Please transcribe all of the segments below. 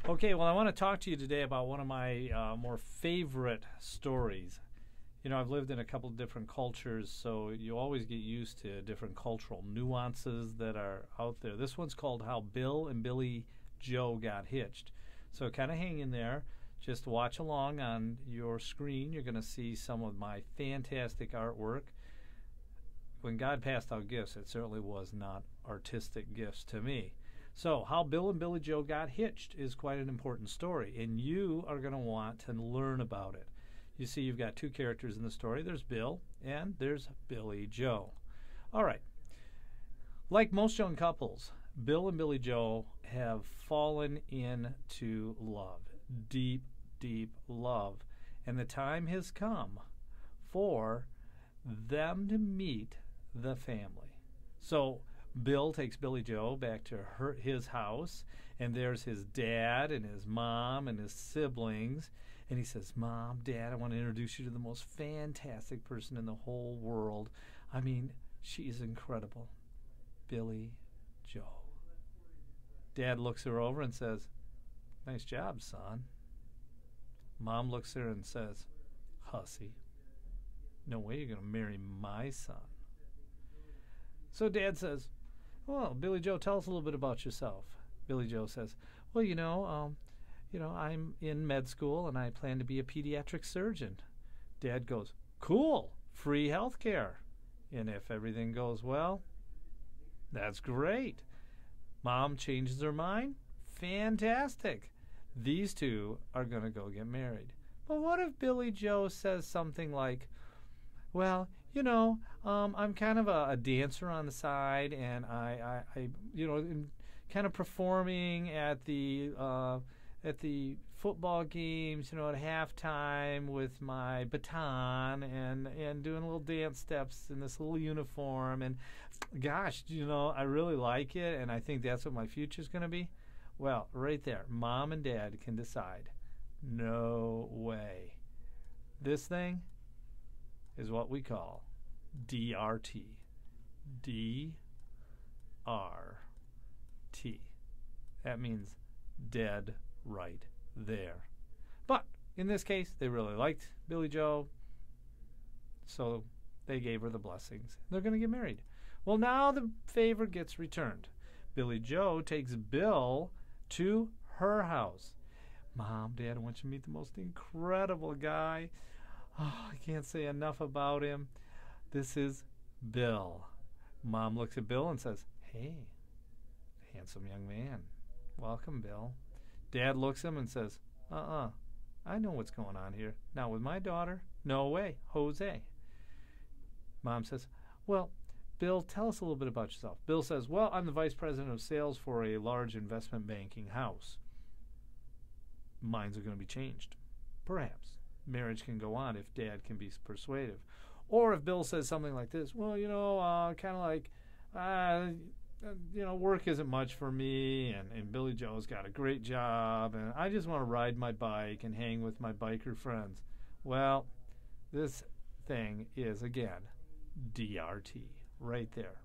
Okay, well, I want to talk to you today about one of my more favorite stories. You know, I've lived in a couple of different cultures, so you always get used to different cultural nuances that are out there. This one's called How Bill and Billie-Jo Got Hitched. So kind of hang in there. Just watch along on your screen. You're going to see some of my fantastic artwork. When God passed out gifts, it certainly was not artistic gifts to me. So, How Bill and Billie-Jo Got Hitched is quite an important story, and you are going to want to learn about it. You see, you've got two characters in the story. There's Bill, and there's Billie-Jo. All right. Like most young couples, Bill and Billie-Jo have fallen into love, deep, deep love. And the time has come for them to meet the family. So, Bill takes Billie-Jo back to his house, and there's his dad and his mom and his siblings. And he says, Mom, Dad, I want to introduce you to the most fantastic person in the whole world. I mean, she's incredible. Billie-Jo. Dad looks her over and says, Nice job, son. Mom looks at her and says, Hussy, no way you're going to marry my son. So Dad says, Well, Billie-Jo, tell us a little bit about yourself. Billie-Jo says, Well, I'm in med school and I plan to be a pediatric surgeon. Dad goes, Cool, free health care. And if everything goes well, that's great. Mom changes her mind. Fantastic. These two are going to go get married. But what if Billie-Jo says something like, Well, I'm kind of a dancer on the side, and I am kind of performing at the football games, at halftime with my baton and doing little dance steps in this little uniform. And gosh, I really like it, and I think that's what my future's going to be. Well, right there, Mom and Dad can decide. No way. This thing is what we call DRT. DRT. That means dead right there. But in this case, they really liked Billie-Jo, so they gave her the blessings. They're going to get married. Well, now the favor gets returned. Billie-Jo takes Bill to her house. Mom, Dad, I want you to meet the most incredible guy. Oh, I can't say enough about him. This is Bill. Mom looks at Bill and says, Hey, handsome young man. Welcome, Bill. Dad looks at him and says, I know what's going on here. Now with my daughter, no way, Jose. Mom says, Well, Bill, tell us a little bit about yourself. Bill says, Well, I'm the vice president of sales for a large investment banking house. Minds are going to be changed. Perhaps. Marriage can go on if Dad can be persuasive. Or if Bill says something like this, Well, kind of like, work isn't much for me, and Billie-Jo's got a great job, and I just want to ride my bike and hang with my biker friends. Well, this thing is, again, DRT, right there.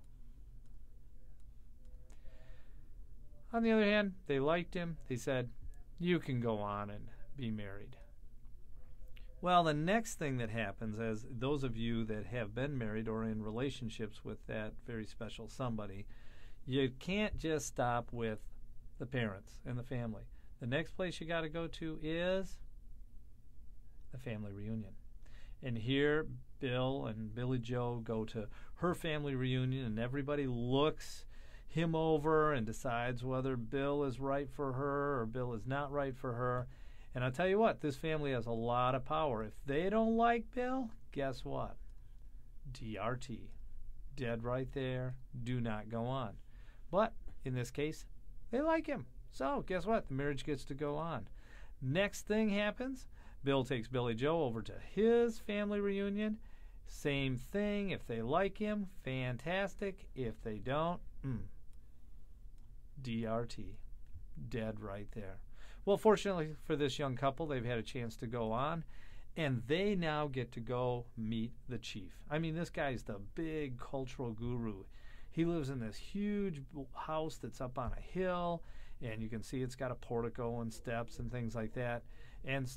On the other hand, they liked him. They said, You can go on and be married. Well, the next thing that happens, as those of you that have been married or in relationships with that very special somebody, you can't just stop with the parents and the family. The next place you got to go to is the family reunion. And here, Bill and Billie-Jo go to her family reunion, and everybody looks him over and decides whether Bill is right for her or Bill is not right for her. And I'll tell you what, this family has a lot of power. If they don't like Bill, guess what? DRT. Dead right there. Do not go on. But in this case, they like him. So guess what? The marriage gets to go on. Next thing happens, Bill takes Billie-Jo over to his family reunion. Same thing. If they like him, fantastic. If they don't, DRT. Dead right there. Well, fortunately for this young couple, they've had a chance to go on, and they now get to go meet the chief. I mean, this guy's the big cultural guru. He lives in this huge house that's up on a hill, And you can see it's got a portico and steps and things like that. And,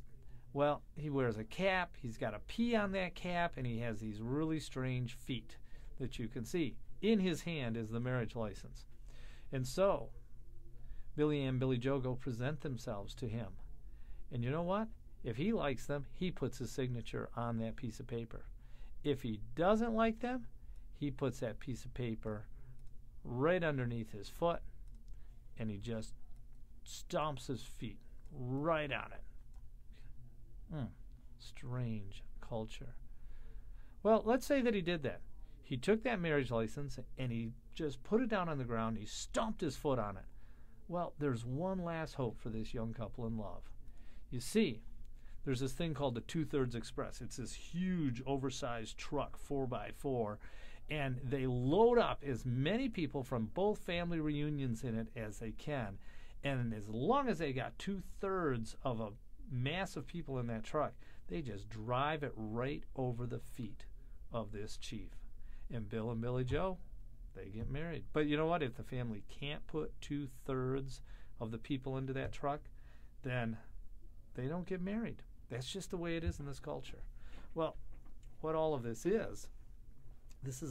well, he wears a cap. He's got a P on that cap, and he has these really strange feet that you can see. In his hand is the marriage license. And so Billy and Billie-Jo go present themselves to him. And you know what? If he likes them, he puts his signature on that piece of paper. If he doesn't like them, he puts that piece of paper right underneath his foot, and he just stomps his feet right on it. Strange culture. Well, let's say that he did that. He took that marriage license and he just put it down on the ground. He stomped his foot on it. Well, there's one last hope for this young couple in love. You see, there's this thing called the 2/3 Express. It's this huge, oversized truck, 4x4, and they load up as many people from both family reunions in it as they can. And as long as they got 2/3 of a mass of people in that truck, they just drive it right over the feet of this chief. And Bill and Billie-Jo, they get married. But you know what? If the family can't put 2/3 of the people into that truck, then they don't get married. That's just the way it is in this culture. Well, what all of this is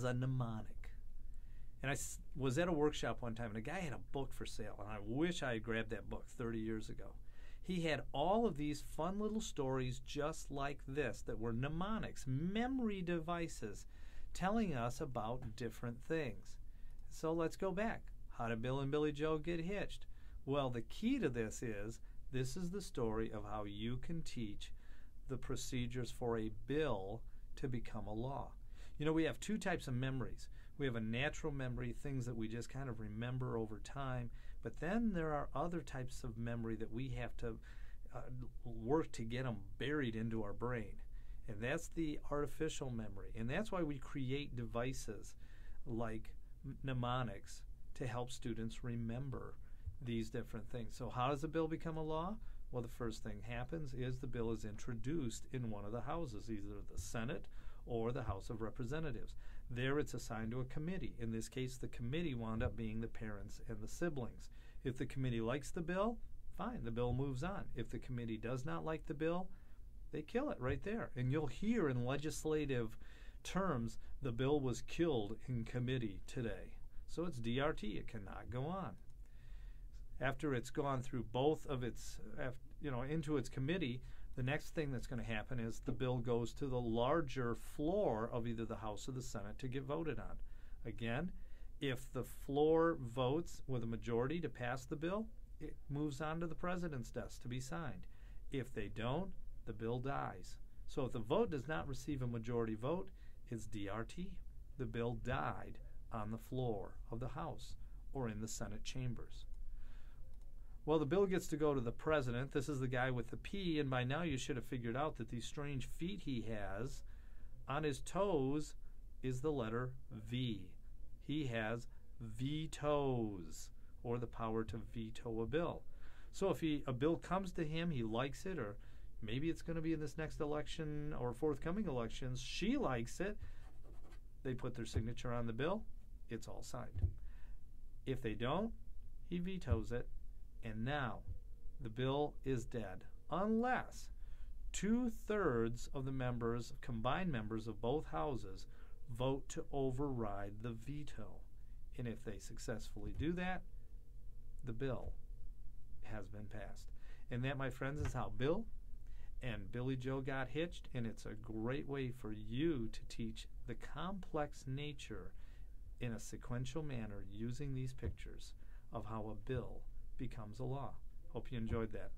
a mnemonic. And I was at a workshop one time, and a guy had a book for sale, and I wish I had grabbed that book 30 years ago. He had all of these fun little stories just like this that were mnemonics, memory devices, telling us about different things. So let's go back. How did Bill and Billie-Jo get hitched? Well, the key to this is the story of how you can teach the procedures for a bill to become a law. You know, we have two types of memories. We have a natural memory, things that we just kind of remember over time, but then there are other types of memory that we have to work to get them buried into our brain. And that's the artificial memory. And that's why we create devices like mnemonics to help students remember these different things. So how does a bill become a law? Well, the first thing happens is the bill is introduced in one of the houses, either the Senate or the House of Representatives. There it's assigned to a committee. In this case, the committee wound up being the parents and the siblings. If the committee likes the bill, fine, the bill moves on. If the committee does not like the bill, they kill it right there. And you'll hear in legislative terms, the bill was killed in committee today. So it's DRT. It cannot go on. After it's gone through both of its, into its committee, the next thing that's going to happen is the bill goes to the larger floor of either the House or the Senate to get voted on. Again, if the floor votes with a majority to pass the bill, it moves on to the president's desk to be signed. If they don't, the bill dies. So if the vote does not receive a majority vote, it's DRT. The bill died on the floor of the House or in the Senate chambers. Well, the bill gets to go to the president. This is the guy with the P, and by now you should have figured out that these strange feet he has on his toes is the letter V. He has vetoes, or the power to veto a bill. So if a bill comes to him, he likes it, or maybe it's going to be in this next election or forthcoming elections, she likes it, they put their signature on the bill, it's all signed. If they don't, he vetoes it, and now the bill is dead, unless 2/3 of the members, combined members of both houses, vote to override the veto. And if they successfully do that, the bill has been passed. And that, my friends, is how Bill and Billie-Jo got hitched, and it's a great way for you to teach the complex nature in a sequential manner using these pictures of how a bill becomes a law. Hope you enjoyed that.